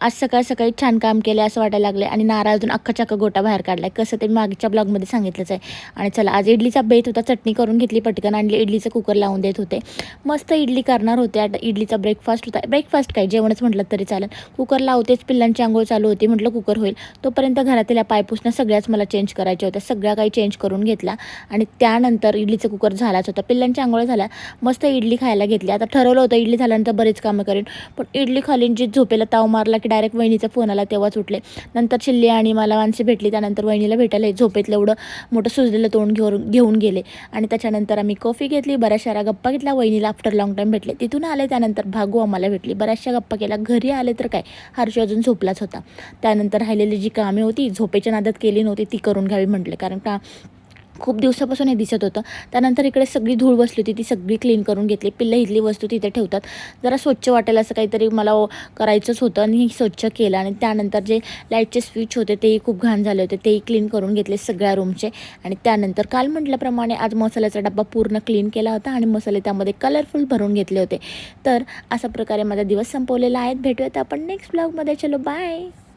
आज सकाळ सकाळी छान काम केले असं वाटायला लागले आणि नारळ अजून अख्खा गोटा बाहेर काढलाय. कसं ते मागच्या ब्लॉगमध्ये सांगितलंच आहे. आणि चला आज इडलीचा बेत होता, चटणी करून घेतली, पटकन आणली, इडलीचं कुकर लावून देत होते. मस्त इडली करणार होते. आता इडलीचा ब्रेकफास्ट होता. ब्रेकफास्ट काय जेवणच म्हटलं तरी चालेल. कुकर लावतेच, पिल्लांची आंघोळ चालू होती, म्हटलं कुकर होईल तोपर्यंत घरातल्या पायपुसण्या सगळ्याच मला चेंज करायच्या होत्या. सगळ्या काही चेंज करून घेतला आणि त्यानंतर इडलीचा कुकर झालाच होता. पिल्लांची आंघोळ झाल्या, मस्त इडली खायला घेतली. आता ठरवलं होतं इडली झाल्यानंतर बरेच कामं करेन, पण इडली खाली जी झोपेला ताव मारला की डायरेक्ट वहिनीचा फोन आला, तेव्हाच उठले. नंतर चिल्ली आणि मला माणसे भेटली, त्यानंतर वहिनीला भेटायला झोपेतलं एवढं मोठं सुजलेलं तोंड घेऊन गेले. आणि त्याच्यानंतर आम्ही कॉफी घेतली, बऱ्याचशा गप्पा घेतल्या, वहिनीला आफ्टर लॉंग टाईम भेटले. तिथून आले त्यानंतर भागू आम्हाला भेटली, बऱ्याचशा गप्पा केल्या. घरी आले तर काय, हर्षू अजून झोपलाच होता. त्यानंतर राहिलेली जी कामे होती, झोपेच्या नादात केली नव्हती, ती करून घ्यावी म्हटले, कारण का खूप दिवसापासून हे दिसत होतं. त्यानंतर इकडे सगळी धूळ बसली होती, ती सगळी क्लीन करून घेतली. पिल्लं इथली वस्तू तिथे ठेवतात, जरा स्वच्छ वाटेल असं काहीतरी मला करायचंच होतं आणि स्वच्छ केलं. आणि त्यानंतर जे लाईटचे स्विच होते तेही खूप घाण झाले होते, तेही क्लीन करून घेतले सगळ्या रूमचे. आणि त्यानंतर काल म्हटल्याप्रमाणे आज मसाल्याचा डब्बा पूर्ण क्लीन केला होता आणि मसाले त्यामध्ये कलरफुल भरून घेतले होते. तर अशा प्रकारे माझा दिवस संपवलेला आहे. भेटूयात आपण नेक्स्ट ब्लॉगमध्ये. चलो बाय.